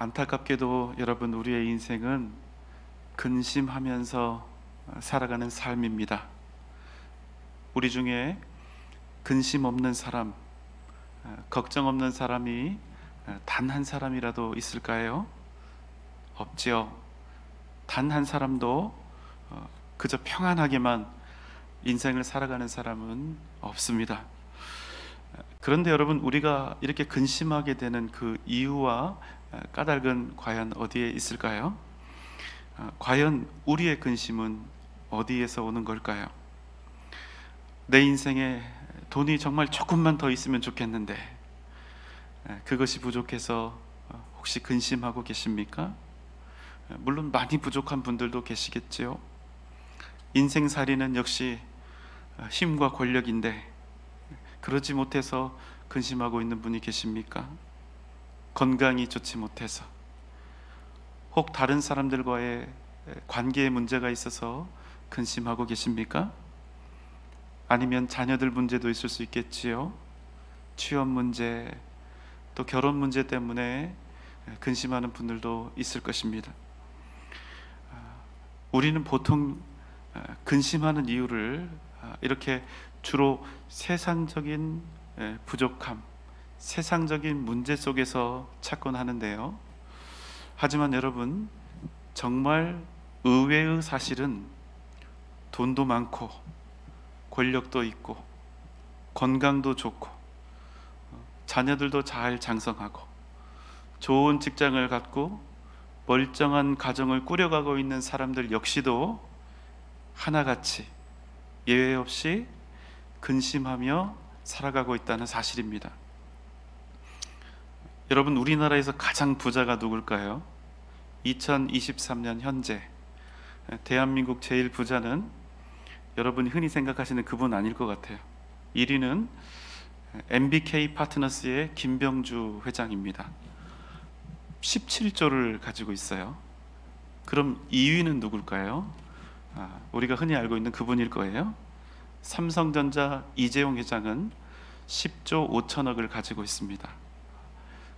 안타깝게도 여러분, 우리의 인생은 근심하면서 살아가는 삶입니다. 우리 중에 근심 없는 사람, 걱정 없는 사람이 단 한 사람이라도 있을까요? 없지요. 단 한 사람도 그저 평안하게만 인생을 살아가는 사람은 없습니다. 그런데 여러분, 우리가 이렇게 근심하게 되는 그 이유와 까닭은 과연 어디에 있을까요? 과연 우리의 근심은 어디에서 오는 걸까요? 내 인생에 돈이 정말 조금만 더 있으면 좋겠는데 그것이 부족해서 혹시 근심하고 계십니까? 물론 많이 부족한 분들도 계시겠지요. 인생살이는 역시 힘과 권력인데 그러지 못해서 근심하고 있는 분이 계십니까? 건강이 좋지 못해서, 혹 다른 사람들과의 관계에 문제가 있어서 근심하고 계십니까? 아니면 자녀들 문제도 있을 수 있겠지요. 취업 문제, 또 결혼 문제 때문에 근심하는 분들도 있을 것입니다. 우리는 보통 근심하는 이유를 이렇게 주로 세상적인 부족함, 세상적인 문제 속에서 찾곤 하는데요. 하지만 여러분, 정말 의외의 사실은 돈도 많고 권력도 있고 건강도 좋고 자녀들도 잘 장성하고 좋은 직장을 갖고 멀쩡한 가정을 꾸려가고 있는 사람들 역시도 하나같이 예외 없이 근심하며 살아가고 있다는 사실입니다. 여러분, 우리나라에서 가장 부자가 누굴까요? 2023년 현재 대한민국 제일 부자는 여러분이 흔히 생각하시는 그분 아닐 것 같아요. 1위는 MBK 파트너스의 김병주 회장입니다. 17조를 가지고 있어요. 그럼 2위는 누굴까요? 우리가 흔히 알고 있는 그분일 거예요. 삼성전자 이재용 회장은 10조 5천억을 가지고 있습니다.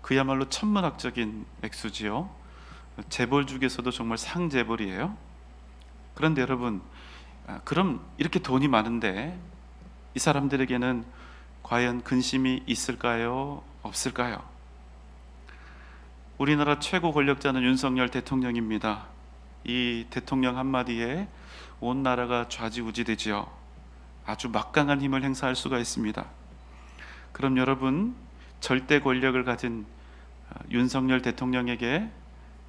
그야말로 천문학적인 액수지요. 재벌 중에서도 정말 상재벌이에요. 그런데 여러분, 그럼 이렇게 돈이 많은데 이 사람들에게는 과연 근심이 있을까요? 없을까요? 우리나라 최고 권력자는 윤석열 대통령입니다. 이 대통령 한마디에 온 나라가 좌지우지되지요. 아주 막강한 힘을 행사할 수가 있습니다. 그럼 여러분, 절대 권력을 가진 윤석열 대통령에게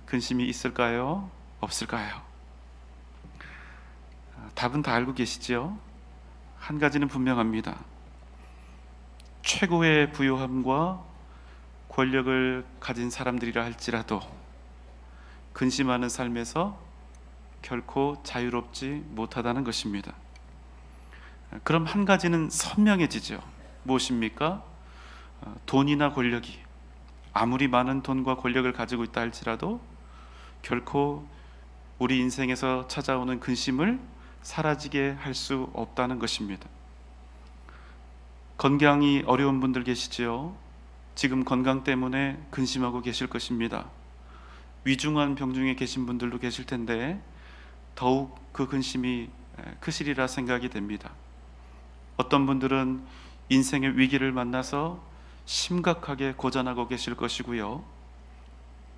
근심이 있을까요? 없을까요? 답은 다 알고 계시죠? 한 가지는 분명합니다. 최고의 부유함과 권력을 가진 사람들이라 할지라도 근심하는 삶에서 결코 자유롭지 못하다는 것입니다. 그럼 한 가지는 선명해지죠. 무엇입니까? 돈이나 권력이 아무리 많은 돈과 권력을 가지고 있다 할지라도 결코 우리 인생에서 찾아오는 근심을 사라지게 할 수 없다는 것입니다. 건강이 어려운 분들 계시지요? 지금 건강 때문에 근심하고 계실 것입니다. 위중한 병 중에 계신 분들도 계실 텐데 더욱 그 근심이 크시리라 생각이 됩니다. 어떤 분들은 인생의 위기를 만나서 심각하게 고전하고 계실 것이고요.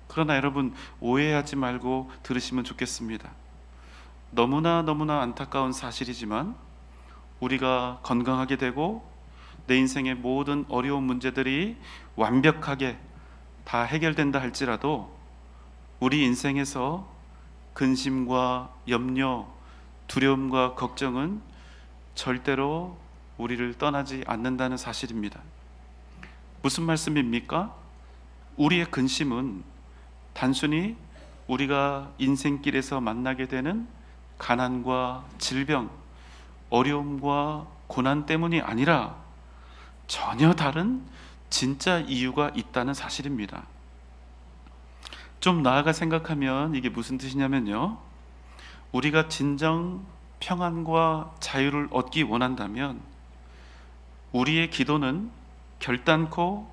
그러나 여러분, 오해하지 말고 들으시면 좋겠습니다. 너무나 안타까운 사실이지만 우리가 건강하게 되고 내 인생의 모든 어려운 문제들이 완벽하게 다 해결된다 할지라도 우리 인생에서 근심과 염려, 두려움과 걱정은 절대로 우리를 떠나지 않는다는 사실입니다. 무슨 말씀입니까? 우리의 근심은 단순히 우리가 인생길에서 만나게 되는 가난과 질병, 어려움과 고난 때문이 아니라 전혀 다른 진짜 이유가 있다는 사실입니다. 좀 나아가 생각하면 이게 무슨 뜻이냐면요, 우리가 진정 평안과 자유를 얻기 원한다면 우리의 기도는 결단코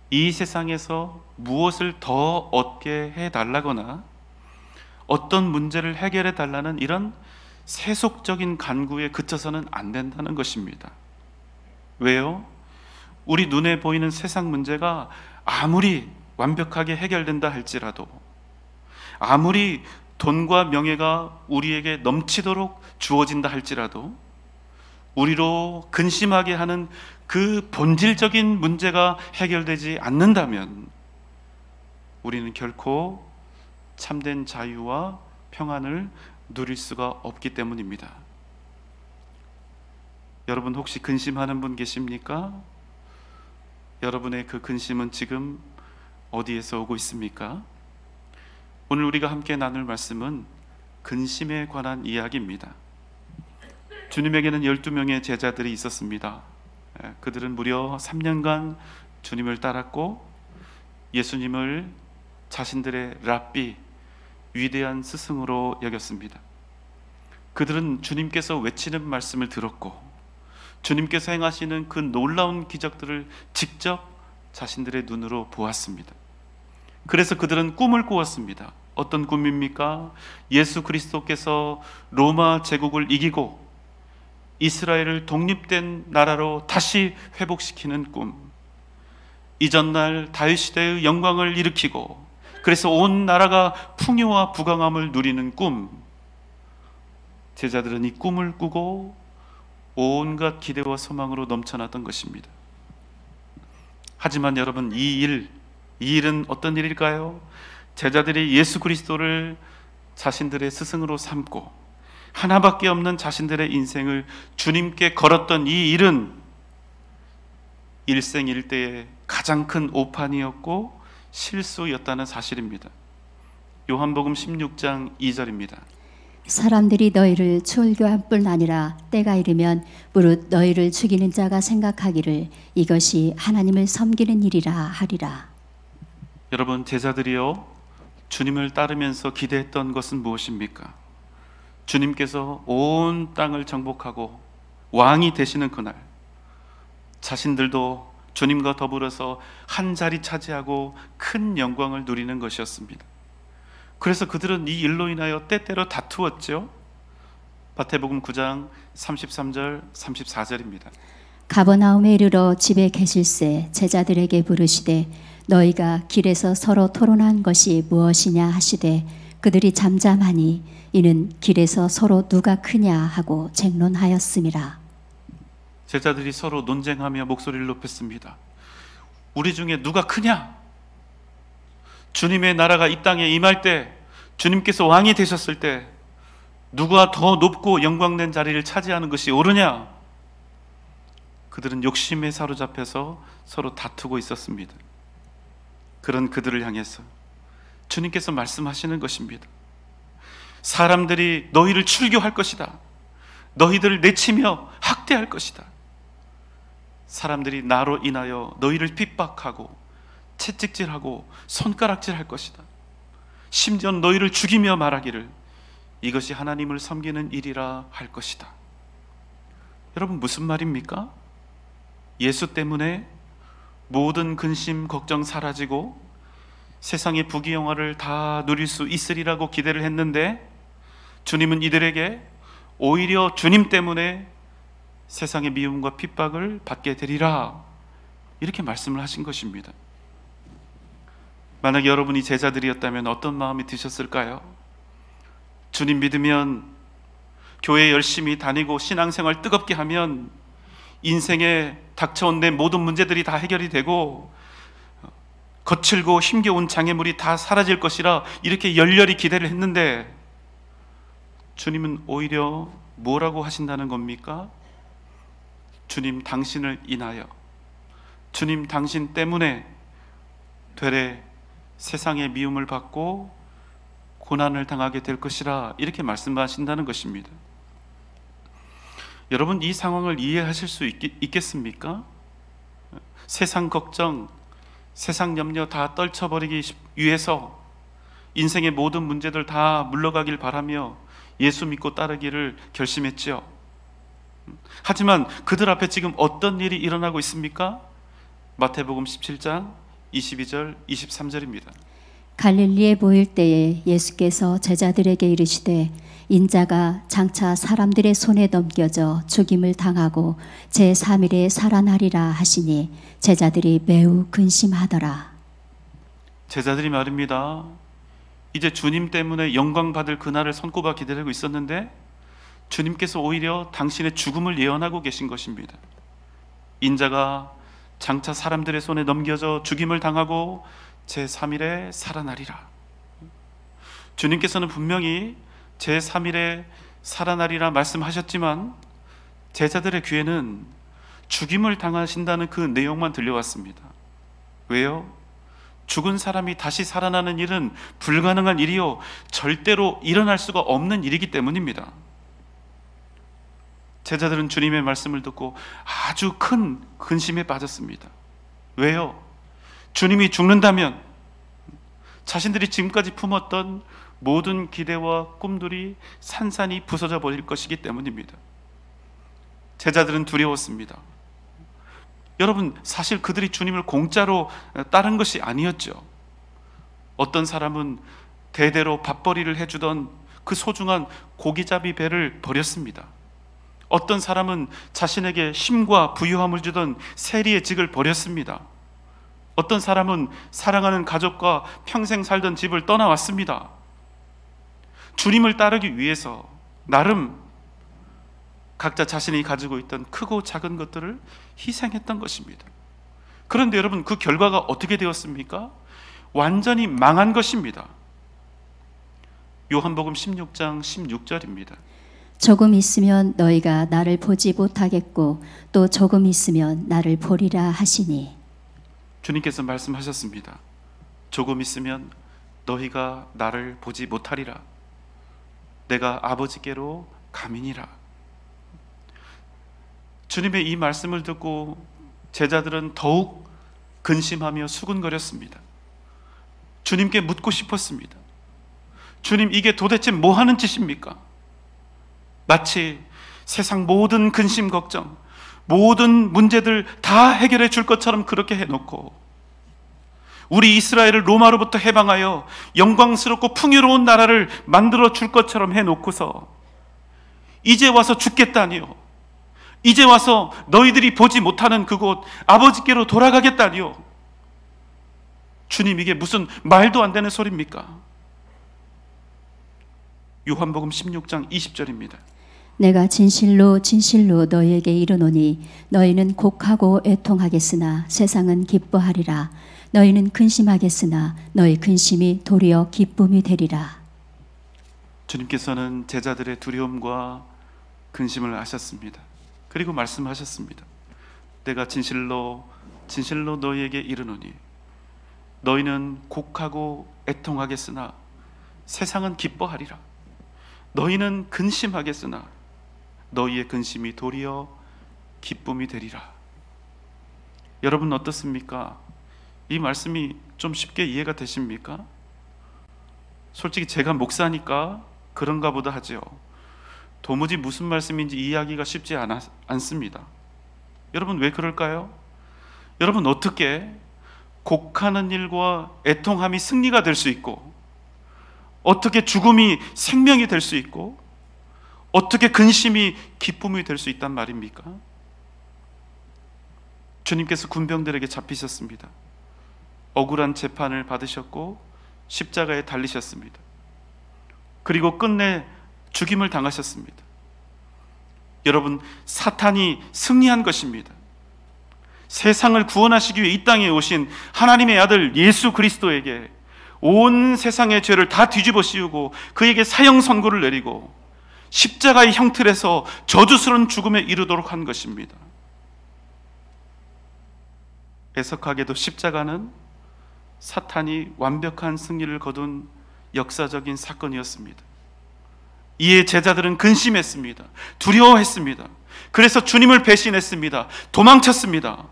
이 세상에서 무엇을 더 얻게 해달라거나 어떤 문제를 해결해 달라는 이런 세속적인 간구에 그쳐서는 안 된다는 것입니다. 왜요? 우리 눈에 보이는 세상 문제가 아무리 완벽하게 해결된다 할지라도, 아무리 돈과 명예가 우리에게 넘치도록 주어진다 할지라도, 우리로 근심하게 하는 그 본질적인 문제가 해결되지 않는다면 우리는 결코 참된 자유와 평안을 누릴 수가 없기 때문입니다. 여러분 혹시 근심하는 분 계십니까? 여러분의 그 근심은 지금 어디에서 오고 있습니까? 오늘 우리가 함께 나눌 말씀은 근심에 관한 이야기입니다. 주님에게는 12명의 제자들이 있었습니다. 그들은 무려 3년간 주님을 따랐고 예수님을 자신들의 랍비, 위대한 스승으로 여겼습니다. 그들은 주님께서 외치는 말씀을 들었고 주님께서 행하시는 그 놀라운 기적들을 직접 자신들의 눈으로 보았습니다. 그래서 그들은 꿈을 꾸었습니다. 어떤 꿈입니까? 예수 그리스도께서 로마 제국을 이기고 이스라엘을 독립된 나라로 다시 회복시키는 꿈, 이전날 다윗 시대의 영광을 일으키고 그래서 온 나라가 풍요와 부강함을 누리는 꿈. 제자들은 이 꿈을 꾸고 온갖 기대와 소망으로 넘쳐났던 것입니다. 하지만 여러분, 이 일은 어떤 일일까요? 제자들이 예수 그리스도를 자신들의 스승으로 삼고 하나밖에 없는 자신들의 인생을 주님께 걸었던 이 일은 일생일대의 가장 큰 오판이었고 실수였다는 사실입니다. 요한복음 16장 2절입니다. 사람들이 너희를 출교할 뿐 아니라 때가 이르면 무릇 너희를 죽이는 자가 생각하기를 이것이 하나님을 섬기는 일이라 하리라. 여러분, 제자들이요, 주님을 따르면서 기대했던 것은 무엇입니까? 주님께서 온 땅을 정복하고 왕이 되시는 그날 자신들도 주님과 더불어서 한 자리 차지하고 큰 영광을 누리는 것이었습니다. 그래서 그들은 이 일로 인하여 때때로 다투었죠. 마태복음 9장 33절 34절입니다. 가버나움에 이르러 집에 계실새 제자들에게 부르시되 너희가 길에서 서로 토론한 것이 무엇이냐 하시되 그들이 잠잠하니 이는 길에서 서로 누가 크냐 하고 쟁론하였음이라. 제자들이 서로 논쟁하며 목소리를 높였습니다. 우리 중에 누가 크냐? 주님의 나라가 이 땅에 임할 때, 주님께서 왕이 되셨을 때 누가 더 높고 영광된 자리를 차지하는 것이 옳으냐? 그들은 욕심에 사로잡혀서 서로 다투고 있었습니다. 그런 그들을 향해서 주님께서 말씀하시는 것입니다. 사람들이 너희를 출교할 것이다. 너희들을 내치며 학대할 것이다. 사람들이 나로 인하여 너희를 핍박하고 채찍질하고 손가락질할 것이다. 심지어 너희를 죽이며 말하기를 이것이 하나님을 섬기는 일이라 할 것이다. 여러분, 무슨 말입니까? 예수 때문에 모든 근심, 걱정 사라지고 세상의 부귀영화를 다 누릴 수 있으리라고 기대를 했는데 주님은 이들에게 오히려 주님 때문에 세상의 미움과 핍박을 받게 되리라, 이렇게 말씀을 하신 것입니다. 만약 여러분이 제자들이었다면 어떤 마음이 드셨을까요? 주님 믿으면, 교회 열심히 다니고 신앙생활 뜨겁게 하면 인생에 닥쳐온 내 모든 문제들이 다 해결이 되고 거칠고 힘겨운 장애물이 다 사라질 것이라 이렇게 열렬히 기대를 했는데 주님은 오히려 뭐라고 하신다는 겁니까? 주님 당신을 인하여, 주님 당신 때문에 되레 세상의 미움을 받고 고난을 당하게 될 것이라, 이렇게 말씀하신다는 것입니다. 여러분, 이 상황을 이해하실 수 있겠습니까? 세상 걱정, 세상 염려 다 떨쳐버리기 위해서 인생의 모든 문제들 다 물러가길 바라며 예수 믿고 따르기를 결심했죠. 하지만 그들 앞에 지금 어떤 일이 일어나고 있습니까? 마태복음 17장 22절, 23절입니다. 갈릴리에 보일 때에 예수께서 제자들에게 이르시되 인자가 장차 사람들의 손에 넘겨져 죽임을 당하고 제3일에 살아나리라 하시니 제자들이 매우 근심하더라. 제자들이 말입니다. 이제 주님 때문에 영광 받을 그날을 손꼽아 기다리고 있었는데 주님께서 오히려 당신의 죽음을 예언하고 계신 것입니다. 인자가 장차 사람들의 손에 넘겨져 죽임을 당하고 제3일에 살아나리라. 주님께서는 분명히 제3일에 살아나리라 말씀하셨지만 제자들의 귀에는 죽임을 당하신다는 그 내용만 들려왔습니다. 왜요? 죽은 사람이 다시 살아나는 일은 불가능한 일이요, 절대로 일어날 수가 없는 일이기 때문입니다. 제자들은 주님의 말씀을 듣고 아주 큰 근심에 빠졌습니다. 왜요? 주님이 죽는다면 자신들이 지금까지 품었던 모든 기대와 꿈들이 산산이 부서져 버릴 것이기 때문입니다. 제자들은 두려웠습니다. 여러분, 사실 그들이 주님을 공짜로 따른 것이 아니었죠. 어떤 사람은 대대로 밥벌이를 해주던 그 소중한 고기잡이 배를 버렸습니다. 어떤 사람은 자신에게 쉼과 부유함을 주던 세리의 직을 버렸습니다. 어떤 사람은 사랑하는 가족과 평생 살던 집을 떠나왔습니다. 주님을 따르기 위해서 나름 각자 자신이 가지고 있던 크고 작은 것들을 희생했던 것입니다. 그런데 여러분, 그 결과가 어떻게 되었습니까? 완전히 망한 것입니다. 요한복음 16장 16절입니다. 조금 있으면 너희가 나를 보지 못하겠고 또 조금 있으면 나를 보리라 하시니. 주님께서 말씀하셨습니다. 조금 있으면 너희가 나를 보지 못하리라. 내가 아버지께로 가미니라. 주님의 이 말씀을 듣고 제자들은 더욱 근심하며 수군거렸습니다. 주님께 묻고 싶었습니다. 주님, 이게 도대체 뭐 하는 짓입니까? 마치 세상 모든 근심 걱정, 모든 문제들 다 해결해 줄 것처럼 그렇게 해놓고 우리 이스라엘을 로마로부터 해방하여 영광스럽고 풍요로운 나라를 만들어 줄 것처럼 해놓고서 이제 와서 죽겠다니요, 이제 와서 너희들이 보지 못하는 그곳 아버지께로 돌아가겠다니요. 주님, 이게 무슨 말도 안 되는 소리입니까? 요한복음 16장 20절입니다. 내가 진실로 진실로 너희에게 이르노니 너희는 곡하고 애통하겠으나 세상은 기뻐하리라. 너희는 근심하겠으나 너희 근심이 도리어 기쁨이 되리라. 주님께서는 제자들의 두려움과 근심을 아셨습니다. 그리고 말씀하셨습니다. 내가 진실로 진실로 너희에게 이르노니 너희는 곡하고 애통하겠으나 세상은 기뻐하리라. 너희는 근심하겠으나 너희의 근심이 도리어 기쁨이 되리라. 여러분 어떻습니까? 이 말씀이 좀 쉽게 이해가 되십니까? 솔직히 제가 목사니까 그런가 보다 하죠. 도무지 무슨 말씀인지 이해하기가 쉽지 않습니다. 여러분 왜 그럴까요? 여러분 어떻게 곡하는 일과 애통함이 승리가 될 수 있고, 어떻게 죽음이 생명이 될 수 있고, 어떻게 근심이 기쁨이 될 수 있단 말입니까? 주님께서 군병들에게 잡히셨습니다. 억울한 재판을 받으셨고 십자가에 달리셨습니다. 그리고 끝내 죽임을 당하셨습니다. 여러분, 사탄이 승리한 것입니다. 세상을 구원하시기 위해 이 땅에 오신 하나님의 아들 예수 그리스도에게 온 세상의 죄를 다 뒤집어 씌우고 그에게 사형 선고를 내리고 십자가의 형틀에서 저주스러운 죽음에 이르도록 한 것입니다. 애석하게도 십자가는 사탄이 완벽한 승리를 거둔 역사적인 사건이었습니다. 이에 제자들은 근심했습니다. 두려워했습니다. 그래서 주님을 배신했습니다. 도망쳤습니다.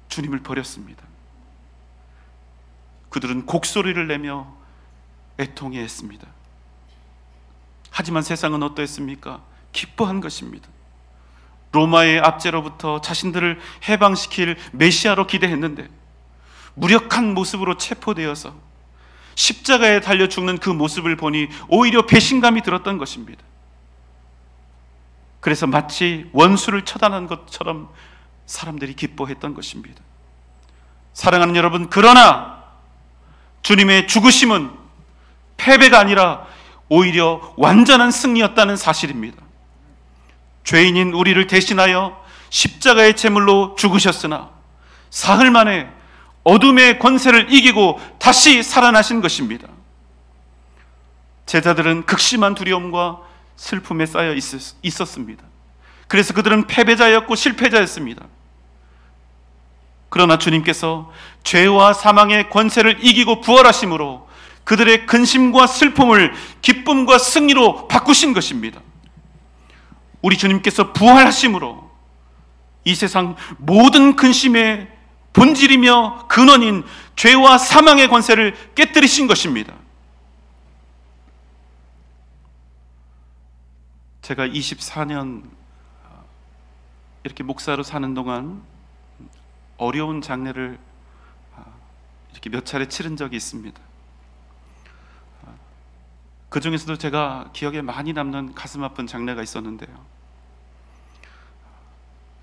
주님을 버렸습니다. 그들은 곡소리를 내며 애통해했습니다. 하지만 세상은 어떠했습니까? 기뻐한 것입니다. 로마의 압제로부터 자신들을 해방시킬 메시아로 기대했는데 무력한 모습으로 체포되어서 십자가에 달려 죽는 그 모습을 보니 오히려 배신감이 들었던 것입니다. 그래서 마치 원수를 처단한 것처럼 사람들이 기뻐했던 것입니다. 사랑하는 여러분, 그러나 주님의 죽으심은 패배가 아니라 오히려 완전한 승리였다는 사실입니다. 죄인인 우리를 대신하여 십자가의 제물로 죽으셨으나 사흘 만에 어둠의 권세를 이기고 다시 살아나신 것입니다. 제자들은 극심한 두려움과 슬픔에 쌓여 있었습니다. 그래서 그들은 패배자였고 실패자였습니다. 그러나 주님께서 죄와 사망의 권세를 이기고 부활하심으로 그들의 근심과 슬픔을 기쁨과 승리로 바꾸신 것입니다. 우리 주님께서 부활하심으로 이 세상 모든 근심의 본질이며 근원인 죄와 사망의 권세를 깨뜨리신 것입니다. 제가 24년 이렇게 목사로 사는 동안 어려운 장례를 이렇게 몇 차례 치른 적이 있습니다. 그 중에서도 제가 기억에 많이 남는 가슴 아픈 장례가 있었는데요.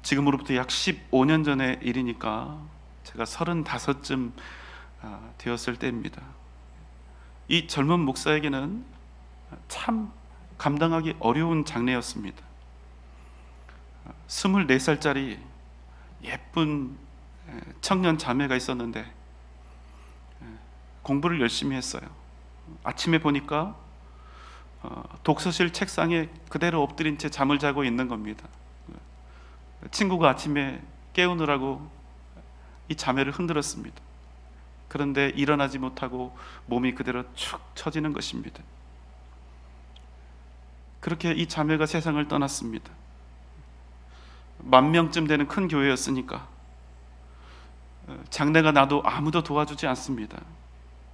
지금으로부터 약 15년 전의 일이니까 제가 35쯤 되었을 때입니다. 이 젊은 목사에게는 참 감당하기 어려운 장례였습니다. 24살짜리 예쁜 청년 자매가 있었는데 공부를 열심히 했어요. 아침에 보니까 독서실 책상에 그대로 엎드린 채 잠을 자고 있는 겁니다. 친구가 아침에 깨우느라고 이 자매를 흔들었습니다. 그런데 일어나지 못하고 몸이 그대로 축 처지는 것입니다. 그렇게 이 자매가 세상을 떠났습니다. 10,000명쯤 되는 큰 교회였으니까 장례가 나도 아무도 도와주지 않습니다.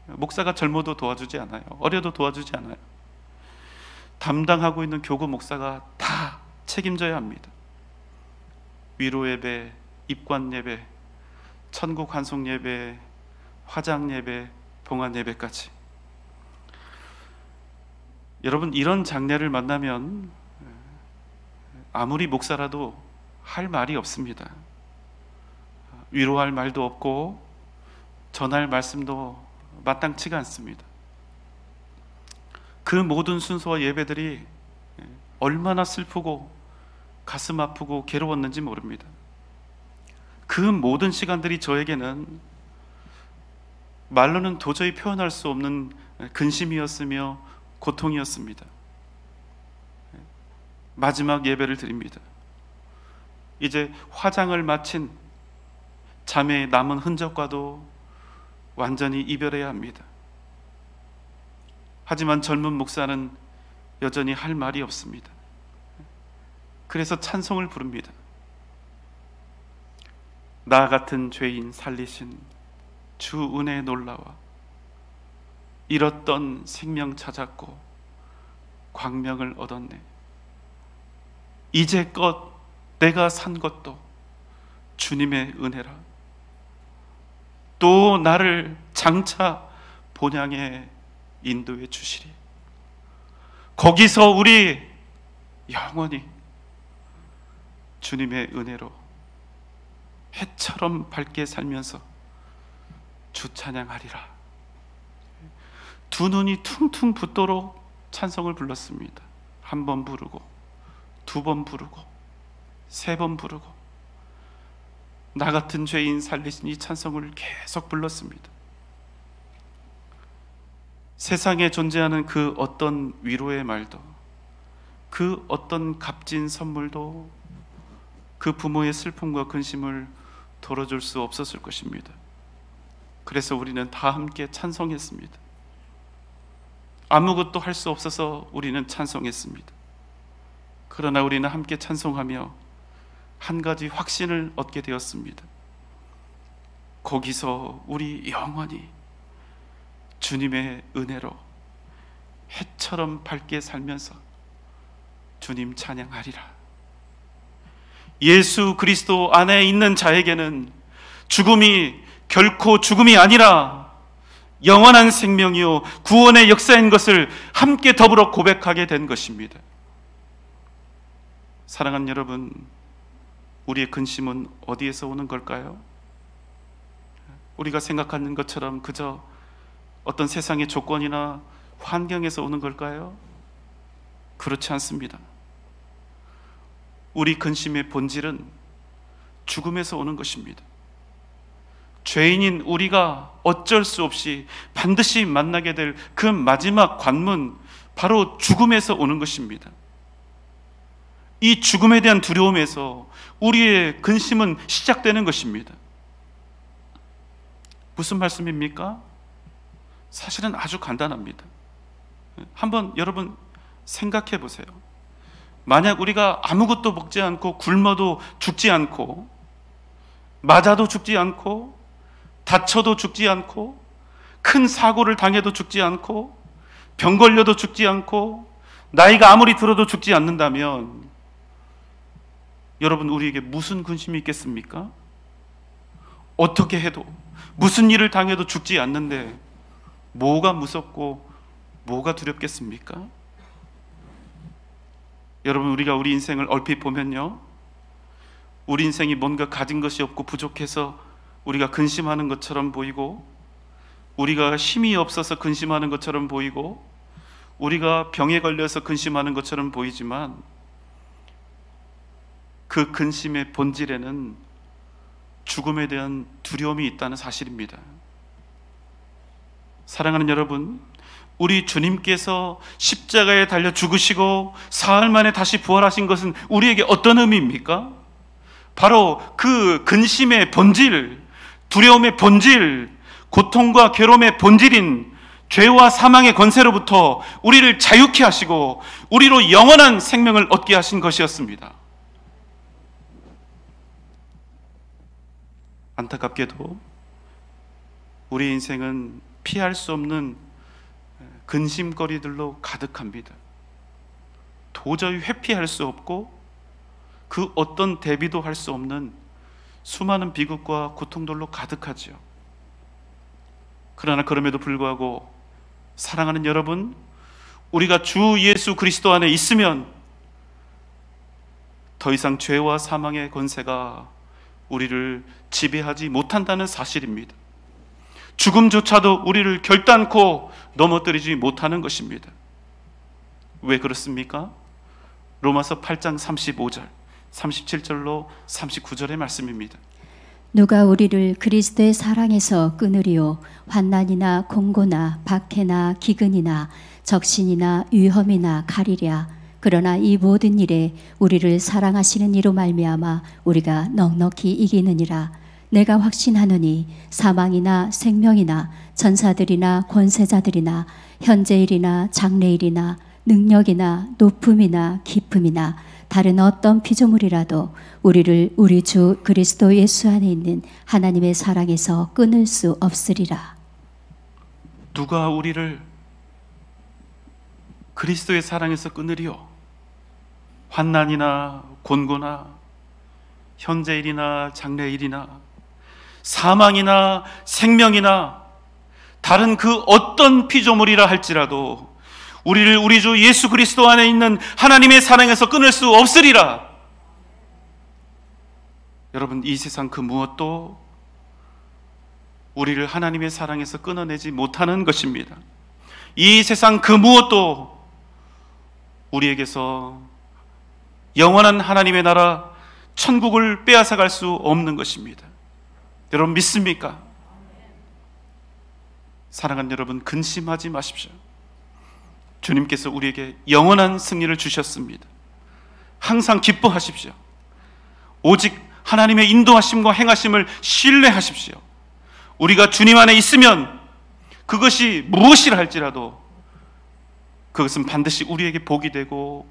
목사가 젊어도 도와주지 않아요. 어려도 도와주지 않아요. 담당하고 있는 교구 목사가 다 책임져야 합니다. 위로 예배, 입관 예배, 천국 환송 예배, 화장 예배, 봉안 예배까지. 여러분, 이런 장례를 만나면 아무리 목사라도 할 말이 없습니다. 위로할 말도 없고 전할 말씀도 마땅치가 않습니다. 그 모든 순서와 예배들이 얼마나 슬프고 가슴 아프고 괴로웠는지 모릅니다. 그 모든 시간들이 저에게는 말로는 도저히 표현할 수 없는 근심이었으며 고통이었습니다. 마지막 예배를 드립니다. 이제 화장을 마친 자매의 남은 흔적과도 완전히 이별해야 합니다. 하지만 젊은 목사는 여전히 할 말이 없습니다. 그래서 찬송을 부릅니다. 나 같은 죄인 살리신 주 은혜 놀라와 잃었던 생명 찾았고 광명을 얻었네. 이제껏 내가 산 것도 주님의 은혜라. 또 나를 장차 본향에 인도해 주시리. 거기서 우리 영원히 주님의 은혜로 해처럼 밝게 살면서 주 찬양하리라. 두 눈이 퉁퉁 붓도록 찬송을 불렀습니다. 한 번 부르고, 두 번 부르고, 세 번 부르고, 나 같은 죄인 살리신 이 찬송을 계속 불렀습니다. 세상에 존재하는 그 어떤 위로의 말도, 그 어떤 값진 선물도 그 부모의 슬픔과 근심을 덜어줄 수 없었을 것입니다. 그래서 우리는 다 함께 찬송했습니다. 아무것도 할 수 없어서 우리는 찬송했습니다. 그러나 우리는 함께 찬송하며 한 가지 확신을 얻게 되었습니다. 거기서 우리 영원히 주님의 은혜로 해처럼 밝게 살면서 주님 찬양하리라. 예수 그리스도 안에 있는 자에게는 죽음이 결코 죽음이 아니라 영원한 생명이요 구원의 역사인 것을 함께 더불어 고백하게 된 것입니다. 사랑하는 여러분, 우리의 근심은 어디에서 오는 걸까요? 우리가 생각하는 것처럼 그저 어떤 세상의 조건이나 환경에서 오는 걸까요? 그렇지 않습니다. 우리 근심의 본질은 죽음에서 오는 것입니다. 죄인인 우리가 어쩔 수 없이 반드시 만나게 될 그 마지막 관문, 바로 죽음에서 오는 것입니다. 이 죽음에 대한 두려움에서 우리의 근심은 시작되는 것입니다. 무슨 말씀입니까? 사실은 아주 간단합니다. 한번 여러분 생각해 보세요. 만약 우리가 아무것도 먹지 않고 굶어도 죽지 않고, 맞아도 죽지 않고, 다쳐도 죽지 않고, 큰 사고를 당해도 죽지 않고, 병 걸려도 죽지 않고, 나이가 아무리 들어도 죽지 않는다면 여러분, 우리에게 무슨 근심이 있겠습니까? 어떻게 해도, 무슨 일을 당해도 죽지 않는데 뭐가 무섭고 뭐가 두렵겠습니까? 여러분, 우리가 우리 인생을 얼핏 보면요, 우리 인생이 뭔가 가진 것이 없고 부족해서 우리가 근심하는 것처럼 보이고, 우리가 힘이 없어서 근심하는 것처럼 보이고, 우리가 병에 걸려서 근심하는 것처럼 보이지만, 그 근심의 본질에는 죽음에 대한 두려움이 있다는 사실입니다. 사랑하는 여러분, 우리 주님께서 십자가에 달려 죽으시고 사흘 만에 다시 부활하신 것은 우리에게 어떤 의미입니까? 바로 그 근심의 본질, 두려움의 본질, 고통과 괴로움의 본질인 죄와 사망의 권세로부터 우리를 자유케 하시고 우리로 영원한 생명을 얻게 하신 것이었습니다. 안타깝게도 우리 인생은 피할 수 없는 근심거리들로 가득합니다. 도저히 회피할 수 없고 그 어떤 대비도 할 수 없는 수많은 비극과 고통들로 가득하죠. 그러나 그럼에도 불구하고 사랑하는 여러분, 우리가 주 예수 그리스도 안에 있으면 더 이상 죄와 사망의 권세가 우리를 지배하지 못한다는 사실입니다. 죽음조차도 우리를 결단코 넘어뜨리지 못하는 것입니다. 왜 그렇습니까? 로마서 8장 35절, 37절로 39절의 말씀입니다. 누가 우리를 그리스도의 사랑에서 끊으리요? 환난이나 공고나 박해나 기근이나 적신이나 위험이나 가리랴. 그러나 이 모든 일에 우리를 사랑하시는 이로 말미암아 우리가 넉넉히 이기느니라. 내가 확신하노니 사망이나 생명이나 전사들이나 권세자들이나 현재일이나 장래일이나 능력이나 높음이나 깊음이나 다른 어떤 피조물이라도 우리를 우리 주 그리스도 예수 안에 있는 하나님의 사랑에서 끊을 수 없으리라. 누가 우리를 그리스도의 사랑에서 끊으리요? 환난이나 곤고나 현재일이나 장래일이나 사망이나 생명이나 다른 그 어떤 피조물이라 할지라도 우리를 우리 주 예수 그리스도 안에 있는 하나님의 사랑에서 끊을 수 없으리라. 여러분, 이 세상 그 무엇도 우리를 하나님의 사랑에서 끊어내지 못하는 것입니다. 이 세상 그 무엇도 우리에게서 영원한 하나님의 나라 천국을 빼앗아갈 수 없는 것입니다. 여러분 믿습니까? 사랑하는 여러분, 근심하지 마십시오. 주님께서 우리에게 영원한 승리를 주셨습니다. 항상 기뻐하십시오. 오직 하나님의 인도하심과 행하심을 신뢰하십시오. 우리가 주님 안에 있으면 그것이 무엇이라 할지라도 그것은 반드시 우리에게 복이 되고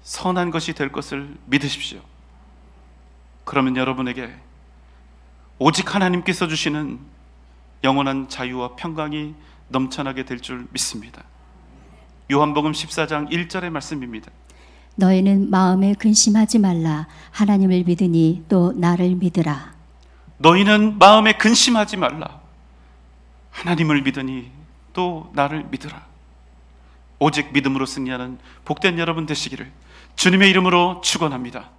선한 것이 될 것을 믿으십시오. 그러면 여러분에게 오직 하나님께서 주시는 영원한 자유와 평강이 넘쳐나게 될 줄 믿습니다. 요한복음 14장 1절의 말씀입니다. 너희는 마음에 근심하지 말라. 하나님을 믿으니 또 나를 믿으라. 너희는 마음에 근심하지 말라. 하나님을 믿으니 또 나를 믿으라. 오직 믿음으로 승리하는 복된 여러분 되시기를 주님의 이름으로 축원합니다.